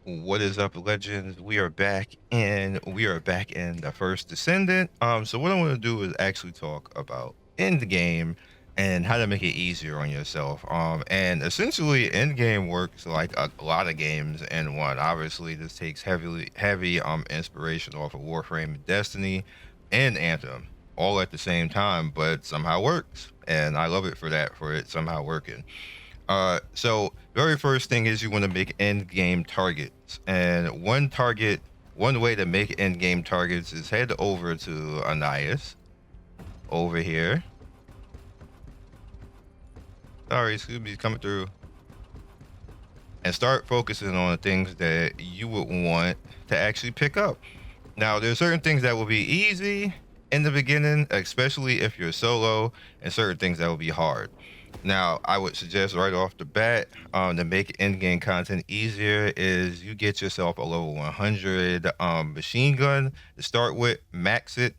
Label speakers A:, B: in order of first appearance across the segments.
A: What is up, legends? We are back in the First Descendant. So what I want to do is actually talk about Endgame and how to make it easier on yourself. And essentially, Endgame works like a lot of games in one. Obviously, this takes heavy inspiration off of Warframe and Destiny and Anthem, all at the same time, but somehow works, and I love it for that, for it somehow working. So very first thing is you want to make end game targets, and one way to make end game targets is head over to Anais over here. Sorry, Scooby's coming through, and start focusing on the things that you would want to actually pick up. Now, there's certain things that will be easy in the beginning, especially if you're solo, and certain things that will be hard. Now, I would suggest right off the bat, to make in-game content easier, is you get yourself a level 100 machine gun to start with, max it.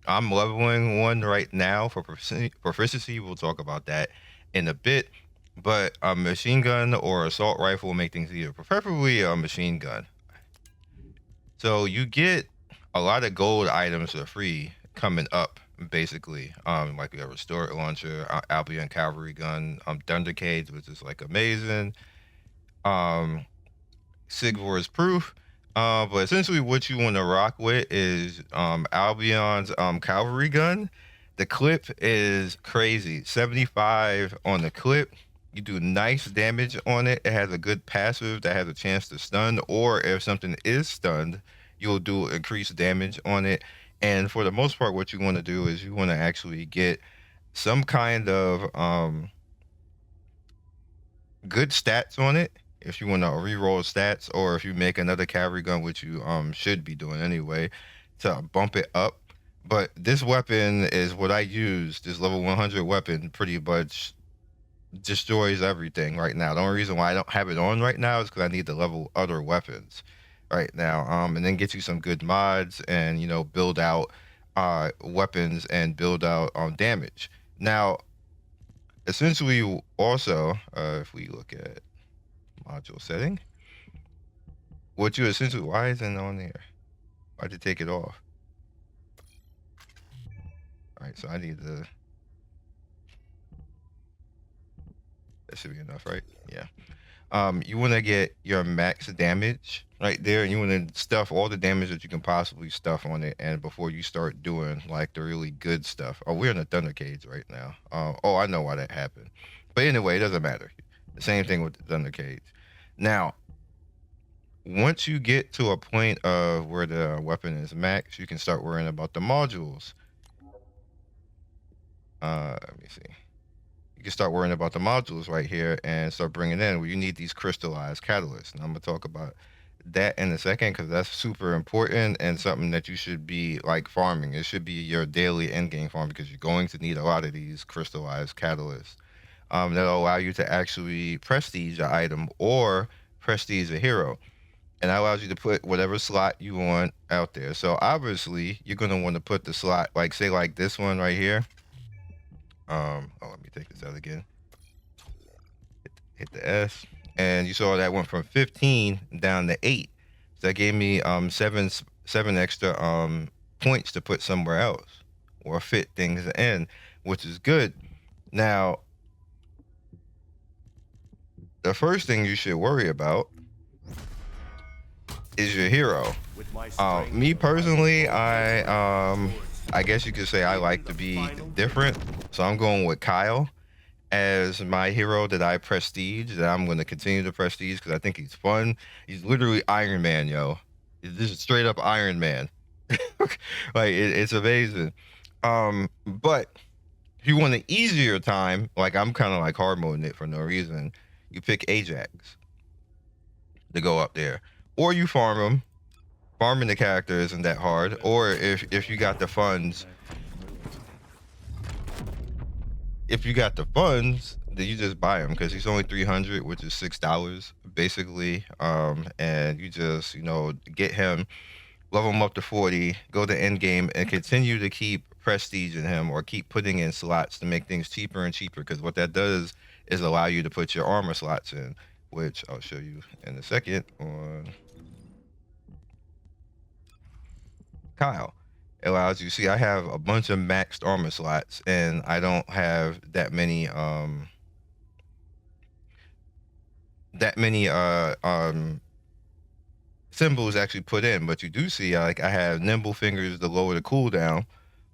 A: I'm leveling one right now for proficiency. We'll talk about that in a bit. But a machine gun or assault rifle will make things easier, preferably a machine gun. So you get a lot of gold items for free coming up, basically. Like we have a restored launcher, Albion cavalry gun, Thundercades, which is like amazing. Sigvor's proof. But essentially what you want to rock with is Albion's cavalry gun. The clip is crazy. 75 on the clip. You do nice damage on it. It has a good passive that has a chance to stun, or if something is stunned, you'll do increased damage on it. And for the most part, what you want to do is you want to actually get some kind of good stats on it. If you want to reroll stats, or if you make another cavalry gun, which you should be doing anyway, to bump it up. But this weapon is what I use. This level 100 weapon pretty much destroys everything right now. The only reason why I don't have it on right now is because I need to level other weapons right now, and then get you some good mods, and build out weapons and build out damage. Now, essentially, also, if we look at module setting, what you essentially, why isn't it on there? Why'd you take it off? All right, so I need to. That should be enough, right? Yeah. You want to get your max damage right there, and you want to stuff all the damage that you can possibly stuff on it, and before you start doing like the really good stuff. Oh, we're in the Thunder Cage right now. Oh, I know why that happened, but anyway, it doesn't matter. The same thing with the Thunder Cage. Now, once you get to a point of where the weapon is max, you can start worrying about the modules. Let me see. You can start worrying about the modules right here and start bringing in where you need these crystallized catalysts. And I'm going to talk about that in a second, because that's super important and something that you should be like farming. It should be your daily end game farm, because you're going to need a lot of these crystallized catalysts that'll allow you to actually prestige an item or prestige a hero. And that allows you to put whatever slot you want out there. So obviously you're going to want to put the slot, like say like this one right here. Let me take this out again. Hit the S, and you saw that went from 15 down to 8. So that gave me seven extra points to put somewhere else or fit things in, which is good. Now, the first thing you should worry about is your hero. Me personally, I guess you could say I like to be different, so I'm going with Kyle as my hero that I prestige, that I'm going to continue to prestige, because I think he's fun. He's literally Iron Man, yo. He's just straight up Iron Man. Like, it's amazing. But if you want an easier time, like I'm kind of like hard moding it for no reason, you pick Ajax to go up there, or you farm him. Farming the character isn't that hard, or if you got the funds, then you just buy him, because he's only 300, which is $6 basically. And you just get him, level him up to 40, go to end game, and continue to keep prestige in him, or keep putting in slots to make things cheaper and cheaper, because what that does is allow you to put your armor slots in, which I'll show you in a second on Kyle. It allows you see I have a bunch of maxed armor slots, and I don't have that many symbols actually put in, but you do see like I have nimble fingers to lower the cooldown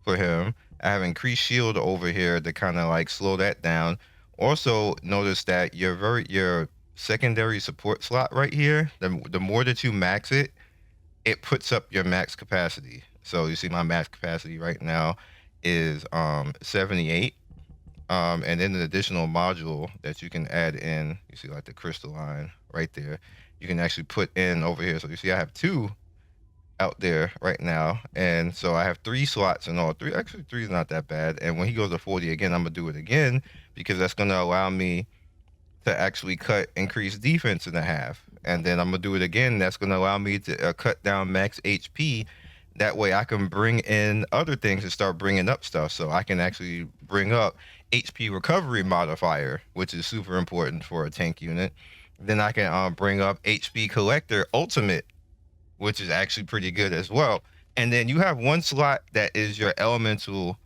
A: for him. I have increased shield over here to kind of like slow that down. Also notice that your secondary support slot right here, the more that you max it, it puts up your max capacity. So you see my max capacity right now is 78. And then an additional module that you can add in, you see like the crystalline right there, you can actually put in over here. So you see I have 2 out there right now, and so I have 3 slots in all. Actually 3 is not that bad. And when he goes to 40 again, I'm gonna do it again, because that's gonna allow me to actually cut increased defense in half. And then I'm gonna do it again. That's gonna allow me to cut down max HP. That way I can bring in other things and start bringing up stuff. So I can actually bring up HP recovery modifier, which is super important for a tank unit. Then I can bring up HP collector ultimate, which is actually pretty good as well. And then you have 1 slot that is your elemental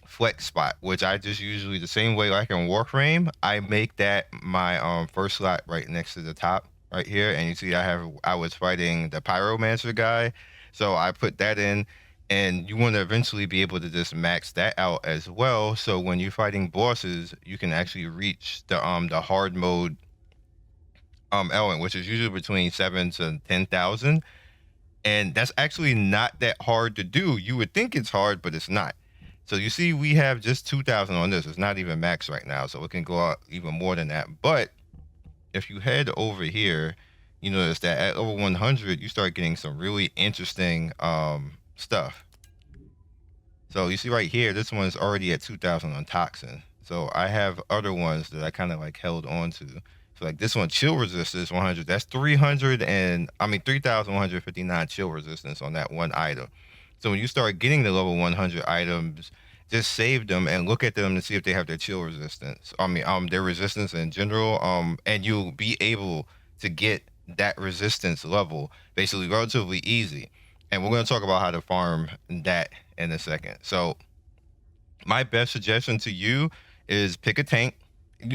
A: flex spot, which I just usually, the same way like in Warframe, I make that my first slot right next to the top right here. And you see I was fighting the pyromancer guy, so I put that in. And you want to eventually be able to just max that out as well, so when you're fighting bosses you can actually reach the hard mode element, which is usually between 7 to 10,000. And that's actually not that hard to do. You would think it's hard, but it's not. So you see we have just 2,000 on this. It's not even max right now, so it can go out even more than that. But if you head over here, you notice that at level 100 you start getting some really interesting stuff. So you see right here, this one's already at 2,000 on toxin. So I have other ones that I kind of like held on to. So like this one, chill resistance 100. That's 3,159 chill resistance on that one item. So when you start getting the level 100 items, just save them and look at them to see if they have their chill resistance. Their resistance in general. And you'll be able to get that resistance level basically relatively easy. And we're going to talk about how to farm that in a second. So my best suggestion to you is pick a tank.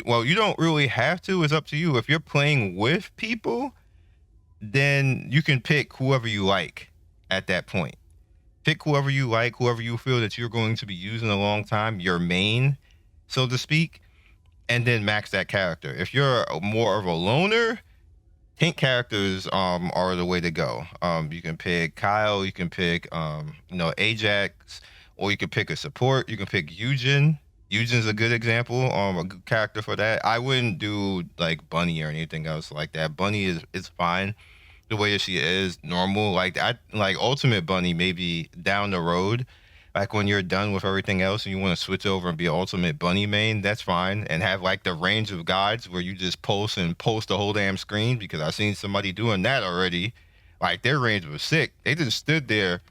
A: Well, you don't really have to. It's up to you. If you're playing with people, then you can pick whoever you like at that point. Pick whoever you like, whoever you feel that you're going to be using a long time, your main, so to speak, and then max that character. If you're more of a loner, tank characters are the way to go. You can pick Kyle, you can pick Ajax, or you can pick a support. You can pick Eugen. Eugen's a good example, a good character for that. I wouldn't do like Bunny or anything else like that. Bunny is fine the way that she is, normal. Like Ultimate Bunny maybe down the road, like when you're done with everything else and you want to switch over and be an Ultimate Bunny main, that's fine. And have like the range of guides where you just post the whole damn screen, because I've seen somebody doing that already. Like their range was sick. They just stood there,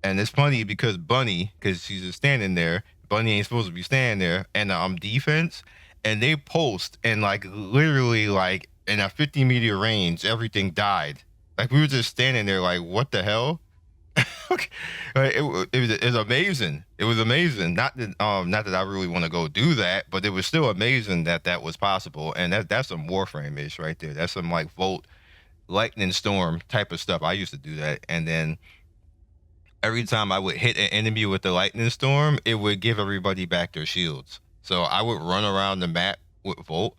A: and it's funny because she's just standing there. Bunny ain't supposed to be standing there, and defense, and they post and like literally like in a 50-meter range, everything died. Like we were just standing there like, what the hell? Okay. It was amazing. It was amazing. Not that I really want to go do that, but it was still amazing that was possible. And that's some Warframe-ish right there. That's some like Volt, Lightning Storm type of stuff. I used to do that, and then every time I would hit an enemy with the Lightning Storm, it would give everybody back their shields. So I would run around the map with Volt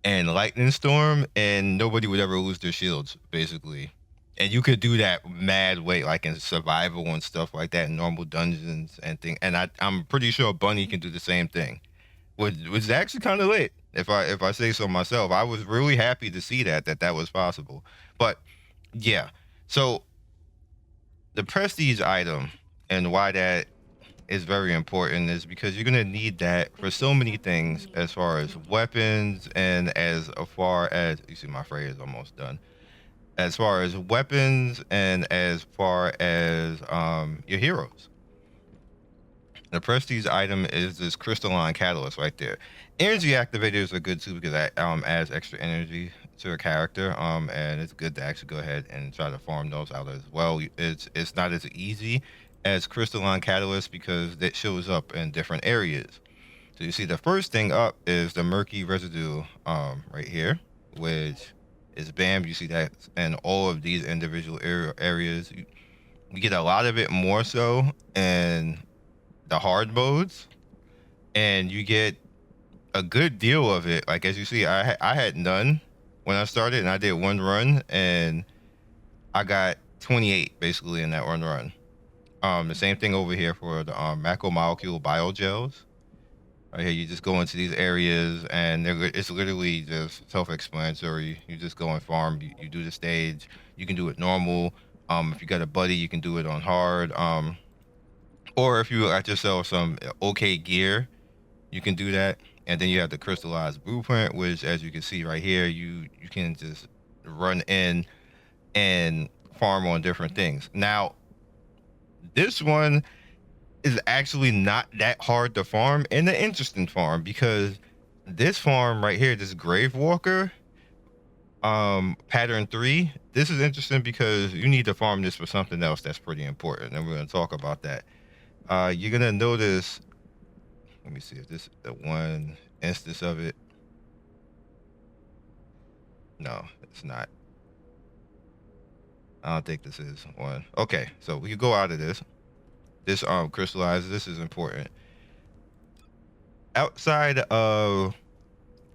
A: and Lightning Storm, and nobody would ever lose their shields, basically. And you could do that mad way, like in survival and stuff like that, in normal dungeons and things. And I'm pretty sure Bunny can do the same thing, which is actually kind of lit. If I say so myself, I was really happy to see that was possible. But yeah, so the prestige item and why that is very important is because you're going to need that for so many things, as far as weapons and as far as, you see my phrase is almost done, as far as weapons and as far as your heroes. The prestige item is this crystalline catalyst right there. Energy activators are good too, because that adds extra energy to a character. And it's good to actually go ahead and try to farm those out as well. It's not as easy as crystalline catalyst because it shows up in different areas. So you see the first thing up is the murky residue right here, which is bam. You see that in all of these individual areas. You get a lot of it more so in the hard modes, and you get a good deal of it. Like as you see, I had none when I started, and I did one run, and I got 28 basically in that one run. The same thing over here for the macromolecule biogels. Right here, you just go into these areas, and it's literally just self-explanatory. You just go and farm. You do the stage. You can do it normal. If you got a buddy, you can do it on hard. Or if you got yourself some okay gear, you can do that. And then you have the crystallized blueprint, which, as you can see right here, you can just run in and farm on different things. Now, this one is actually not that hard to farm and an interesting farm because this farm right here, this Grave Walker, pattern 3, this is interesting because you need to farm this for something else that's pretty important, and we're going to talk about that. You're going to notice, let me see if this is the one instance of it. No, it's not. I don't think this is one. Okay, so we can go out of this. This crystallizes. This is important. Outside of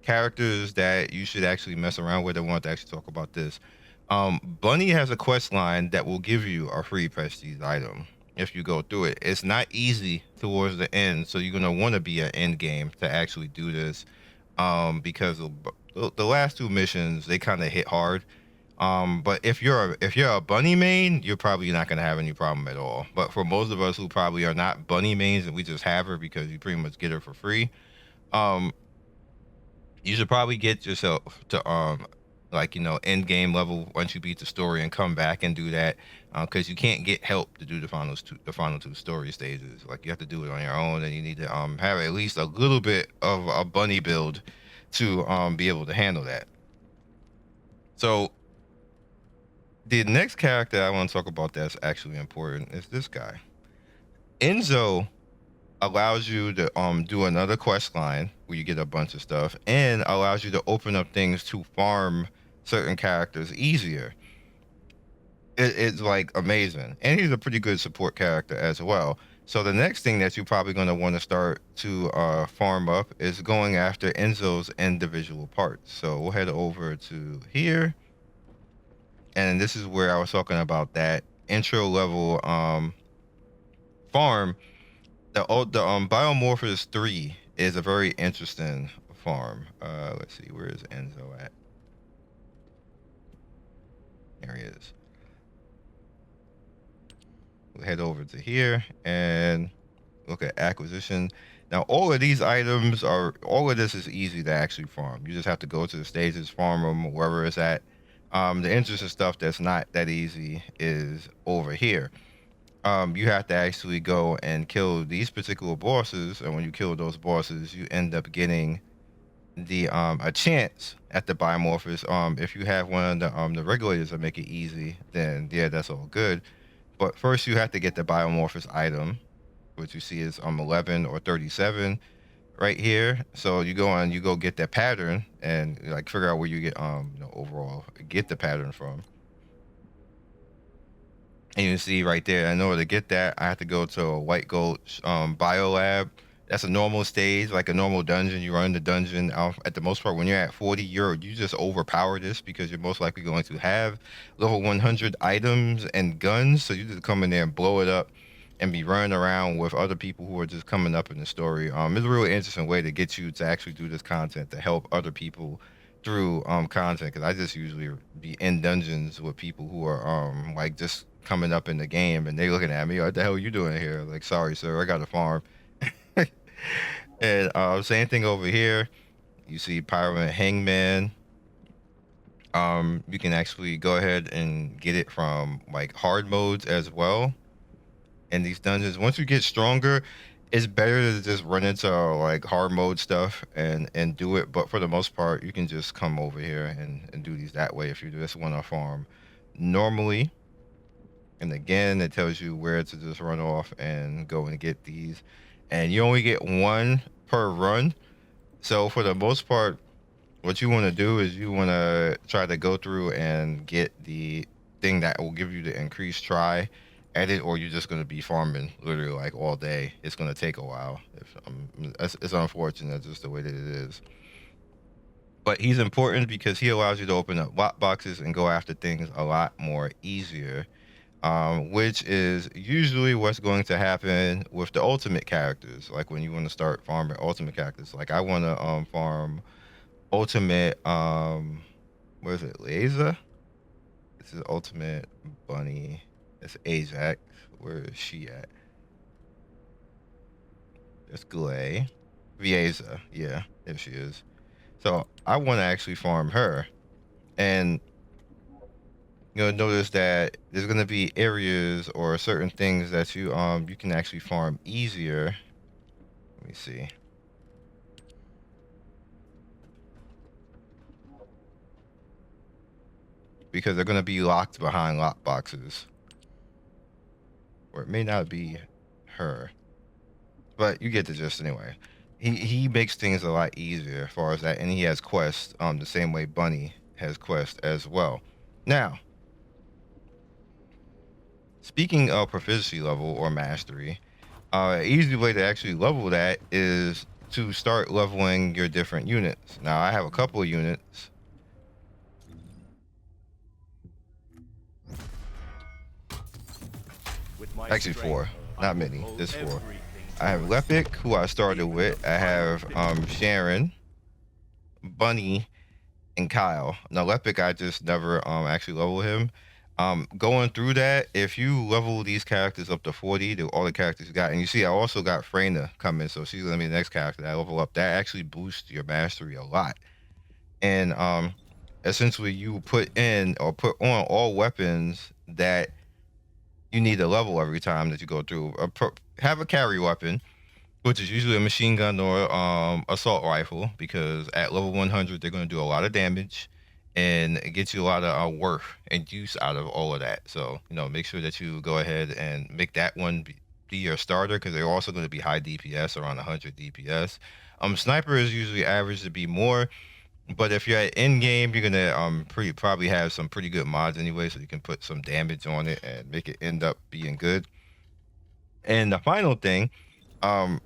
A: characters that you should actually mess around with, I want to actually talk about this. Bunny has a quest line that will give you a free prestige item if you go through it. It's not easy towards the end, so you're gonna want to be at end game to actually do this, because the last two missions they kind of hit hard. But if you're a bunny main, you're probably not gonna have any problem at all. But for most of us who probably are not bunny mains and we just have her because you pretty much get her for free, um, you should probably get yourself to like end game level once you beat the story and come back and do that, because you can't get help to do the final two story stages. Like you have to do it on your own, and you need to have at least a little bit of a bunny build to be able to handle that. So the next character I want to talk about that's actually important is this guy. Enzo allows you to do another quest line where you get a bunch of stuff and allows you to open up things to farm certain characters easier. It's like amazing, and he's a pretty good support character as well. So the next thing that you're probably going to want to start to farm up is going after Enzo's individual parts. So we'll head over to here, and this is where I was talking about that intro level farm. The Biomorphos 3 is a very interesting farm. Let's see, where is Enzo at? There he is. We'll head over to here and look at acquisition. Now, all of these items all of this is easy to actually farm. You just have to go to the stages, farm them wherever it's at. The interesting stuff that's not that easy is over here. You have to actually go and kill these particular bosses, and when you kill those bosses, you end up getting the a chance at the biomorphos. If you have one of the regulators that make it easy, then yeah, that's all good. But first, you have to get the biomorphos item, which you see is 11 or 37 right here. So you go get that pattern and like figure out where you get overall get the pattern from. And you can see right there, in order to get that, I have to go to a white gold bio lab. That's a normal stage, like a normal dungeon. You run the dungeon. At the most part, when you're at 40, you just overpower this because you're most likely going to have level 100 items and guns. So you just come in there and blow it up and be running around with other people who are just coming up in the story. It's a really interesting way to get you to actually do this content to help other people through content. Because I just usually be in dungeons with people who are like just coming up in the game, and they looking at me, what the hell are you doing here? Like, sorry, sir, I got a farm. And same thing over here. You see Pyro and Hangman. You can actually go ahead and get it from like hard modes as well in these dungeons. Once you get stronger, It's better to just run into like hard mode stuff and do it, but for the most part you can just come over here and do these that way if you just want to farm normally. And again, it tells you where to just run off and go and get these, and you only get one per run. So for the most part, what you want to do is you want to try to go through and get the thing that will give you the increased try at it, or you're just going to be farming literally like all day. It's going to take a while. It's unfortunate just the way that it is. But he's important because he allows you to open up lock boxes and go after things a lot more easier, which is usually what's going to happen with the ultimate characters. Like when you want to start farming ultimate characters, like I want to farm ultimate what is it, Laser? This is ultimate bunny. It's Ajax. Where is she at? It's Glay. Vieza. Yeah, there she is. So I want to actually farm her, and you'll notice that there's gonna be areas or certain things that you can actually farm easier. Let me see. Because they're gonna be locked behind lock boxes. Or it may not be her. But you get the gist anyway. He makes things a lot easier as far as that, and he has quests the same way Bunny has quests as well. Now, speaking of proficiency level or mastery, easy way to actually level that is to start leveling your different units. Now I have a couple of units. Actually four, not many, just four. I have Lepic, who I started with. I have Sharon, Bunny, and Kyle. Now Lepic, I just never actually level him. Going through that, if you level these characters up to 40, all the characters you got, and you see I also got Freyna coming, so she's gonna be the next character that I level up. That actually boosts your mastery a lot. And essentially you put in or put on all weapons that you need to level every time that you go through. Have a carry weapon, which is usually a machine gun or assault rifle, because at level 100 they're going to do a lot of damage and it gets you a lot of worth and use out of all of that. So make sure that you go ahead and make that one be your starter, because they're also going to be high DPS, around 100 DPS. Sniper is usually average to be more, but if you're at Endgame, you're gonna probably have some pretty good mods anyway, so you can put some damage on it and make it end up being good. And the final thing, um,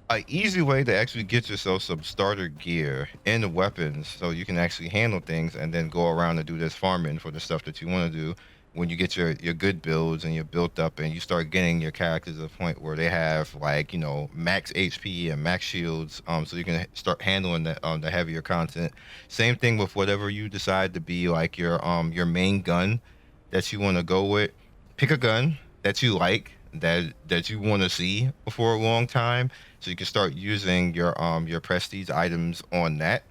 A: an easy way to actually get yourself some starter gear and weapons so you can actually handle things and then go around and do this farming for the stuff that you want to do. When you get your good builds and you're built up and you start getting your characters to the point where they have like max HP and max shields, so you can start handling the heavier content. Same thing with whatever you decide to be like your main gun that you want to go with. Pick a gun that you like, that you want to see for a long time, so you can start using your prestige items on that,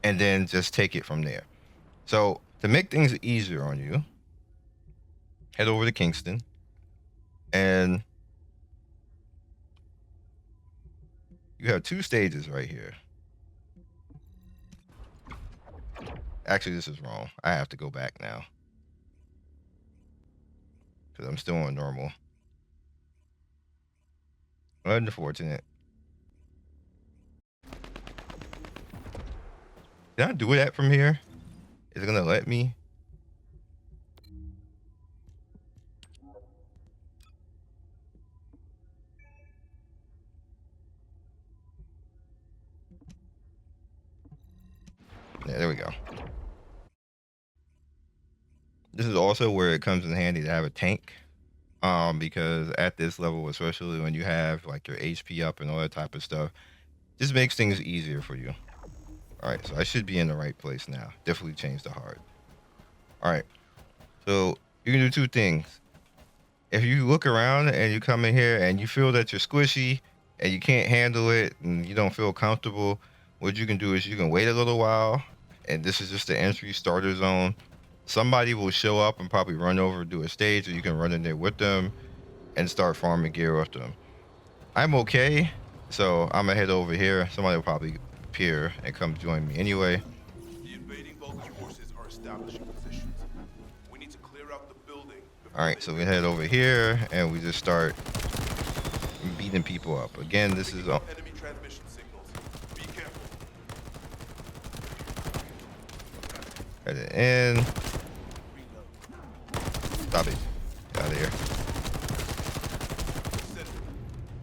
A: and then just take it from there. So to make things easier on you, head over to Kingston, and you have two stages right here. Actually, this is wrong. I have to go back now because I'm still on normal. Unfortunate. Can I do that from here? Is it gonna let me? Yeah, there we go. This is also where it comes in handy to have a tank, because at this level, especially when you have like your HP up and all that type of stuff, this makes things easier for you. All right, so I should be in the right place now. Definitely change the hard. All right, so you can do two things. If you look around and you come in here and you feel that you're squishy and you can't handle it and you don't feel comfortable, what you can do is you can wait a little while, and this is just the entry starter zone. Somebody will show up and probably run over, do a stage, or you can run in there with them and start farming gear with them. I'm okay, so I'm gonna head over here. Somebody will probably appear and come join me anyway.
B: The invading Vulcan forces are establishing positions. We need to clear out the building
A: All
B: before
A: right,
B: they
A: so we head over here and we just start beating people up. Again, this is
B: picking up enemy transmission signals. Be careful.
A: headed in. Stop it. Get out of here.
B: Descendant.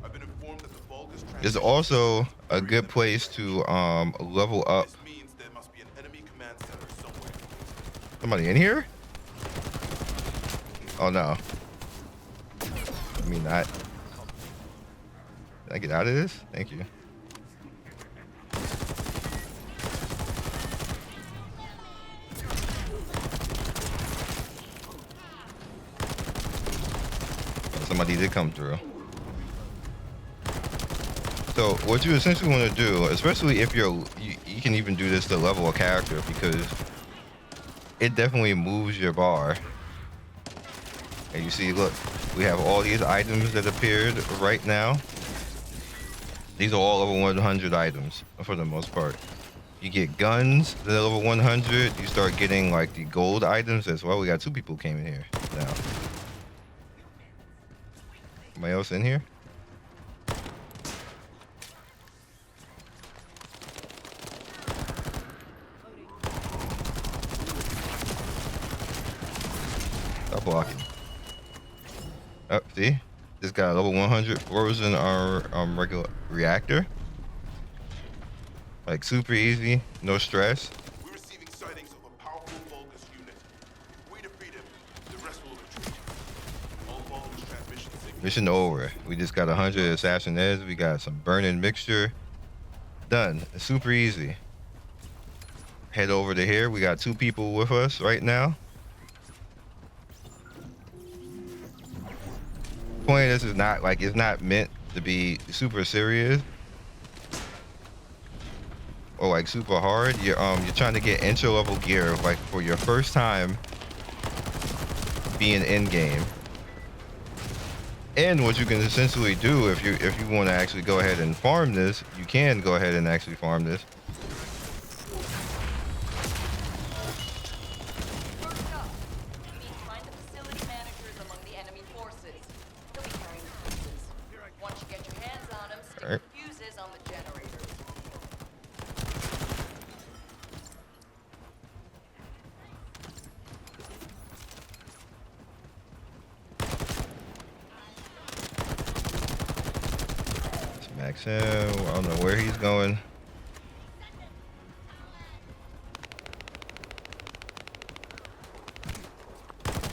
B: I've been informed that the Vulgus
A: This is
B: transmission
A: also
B: system
A: a
B: is buried
A: good
B: under
A: place
B: construction.
A: to level up.
B: This means there must be an enemy command center somewhere.
A: Somebody in here? Oh no. I mean not. Can I get out of this? Thank you. Somebody did come through. So what you essentially want to do, especially if you can even do this to level a character, because it definitely moves your bar. And you see, look, we have all these items that appeared right now. These are all over 100 items for the most part. You get guns that are over 100. You start getting like the gold items as well. We got 2 people came in here now. Anybody else in here? Stop blocking. Oh, see? This got a level 100 frozen our regular reactor. Like super easy, no stress.
B: We're receiving sightings of a powerful Vulgus unit. If we defeat him, the rest will retreat. All Vulgus transmission signals.
A: Mission over. We just got 100 assassin heads. We got some burning mixture. Done. It's super easy. Head over to here. We got 2 people with us right now. Point of this is not like, it's not meant to be super serious or like super hard. You're trying to get entry level gear like for your first time being in game. And what you can essentially do if you want to actually go ahead and farm this, you can go ahead and actually farm this.
C: First up, we need to find the facility managers among the enemy forces. They'll be carrying fuses. Once you get your hands on them, stick
A: Alright.
C: the fuses on the generators.
A: Max him. I don't know where he's going.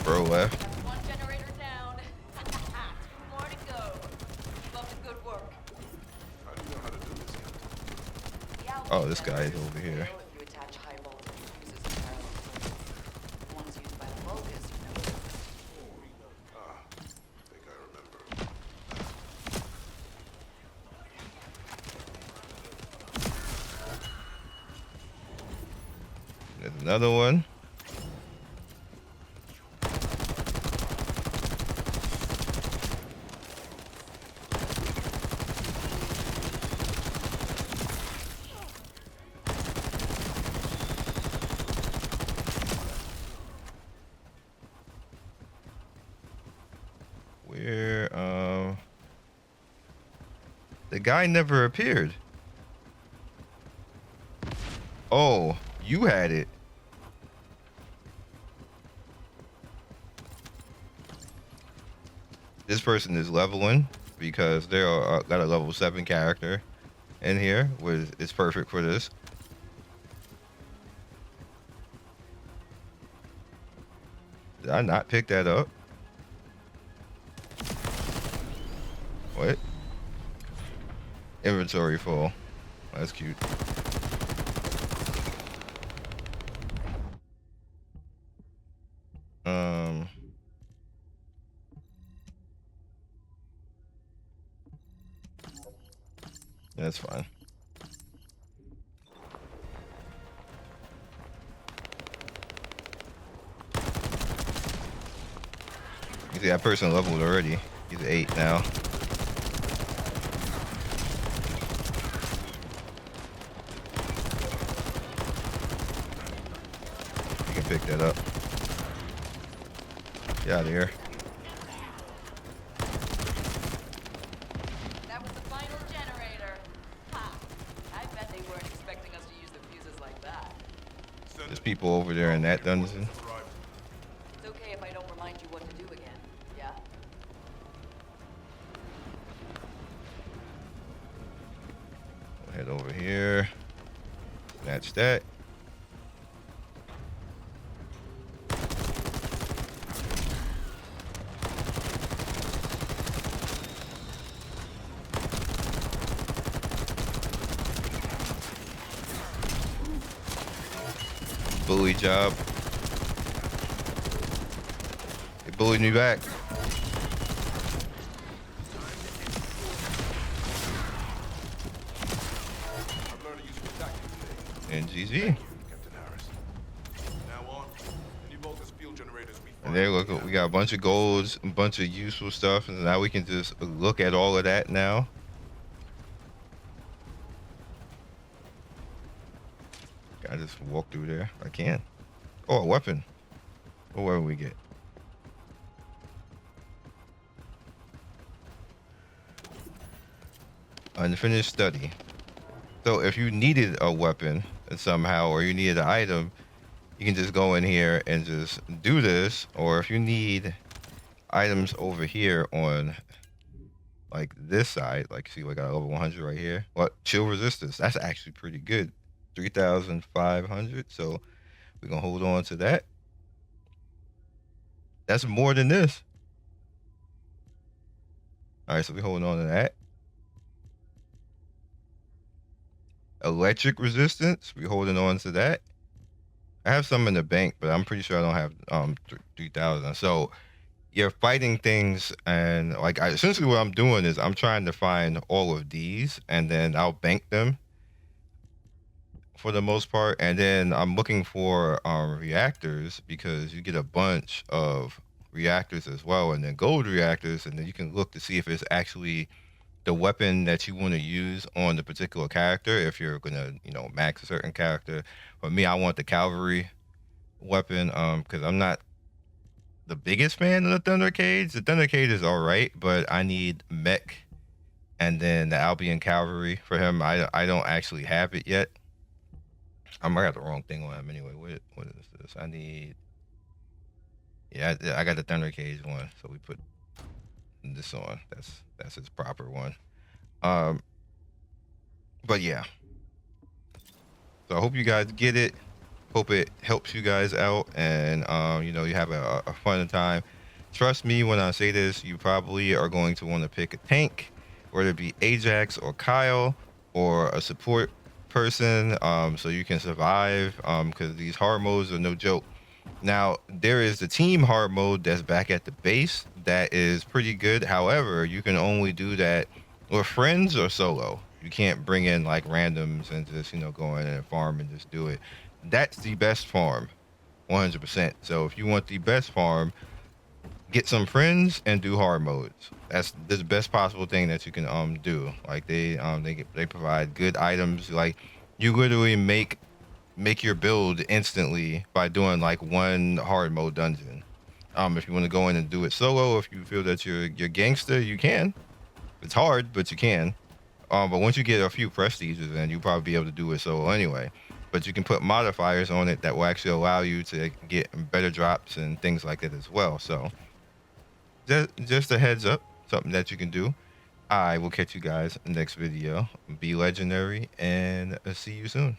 A: Bro left.
C: That's one generator down. 2 more to go. Keep up the good work.
B: I don't know how to do this yet.
C: The outlet
A: Oh, this guy is
C: generators
A: over
C: will
A: here.
C: fail if you attach high voltage fuses to parallel circuits. The ones used by the Vulgus, you know.
B: I think I remember.
A: There's another one. Where the guy never appeared. Oh, you had it. This person is leveling because they're got a level 7 character in here, which is perfect for this. Did I not pick that up? What? Inventory full. That's cute. That's fine. You see that person leveled already. He's 8 now. pick that up. Get out of here.
C: That was the final generator. Ha! I bet they weren't expecting us to use the fuses like that.
A: There's people over there in that dungeon.
C: It's okay if I don't remind you what to do again, yeah?
A: We'll head over here. That's that. Bully job. They bullied me back.
B: I've learned a useful tactic today.
A: And GG.
B: Captain Harris. Now on, any Vulgus field generators we
A: And
B: find.
A: there, look, we got a bunch of golds, a bunch of useful stuff, and now we can just look at all of that now. I just walk through there. I can. Oh, a weapon. What weapon we get? Unfinished study. So if you needed a weapon somehow, or you needed an item, you can just go in here and just do this. Or if you need items over here on like this side, like see, we got level 100 right here. What? Chill resistance. That's actually pretty good. 3,500. So we're gonna hold on to that. That's more than this. All right, so we're holding on to that. Electric resistance, we're holding on to that. I have some in the bank, but I'm pretty sure I don't have 3,000. So you're fighting things, and like essentially what I'm doing is I'm trying to find all of these, and then I'll bank them for the most part, and then I'm looking for reactors, because you get a bunch of reactors as well, and then gold reactors, and then you can look to see if it's actually the weapon that you want to use on the particular character, if you're gonna, you know, max a certain character. For me, I want the cavalry weapon, because I'm not the biggest fan of the Thunder Cage. The Thunder Cage is all right, but I need mech and then the Albion cavalry for him. I don't actually have it yet. I got the wrong thing on him anyway. What is this? I need. Yeah, I got the Thunder Cage one, so we put this on. That's his proper one. But yeah. So I hope you guys get it. Hope it helps you guys out, and you know, you have a fun time. Trust me when I say this, you probably are going to want to pick a tank, whether it be Ajax or Kyle or a support person, so you can survive, because these hard modes are no joke. Now, there is the team hard mode that's back at the base that is pretty good. However, you can only do that with friends or solo. You can't bring in like randoms and just, you know, go in and farm and just do it. That's the best farm, 100%. So if you want the best farm, get some friends and do hard modes. That's the best possible thing that you can do. Like they provide good items. Like you literally make your build instantly by doing like one hard mode dungeon. If you want to go in and do it solo, if you feel that you're gangster, you can. It's hard, but you can. But once you get a few prestiges, then you'll probably be able to do it solo anyway. But you can put modifiers on it that will actually allow you to get better drops and things like that as well. So just a heads up, something that you can do. I will catch you guys in the next video. Be legendary, and see you soon.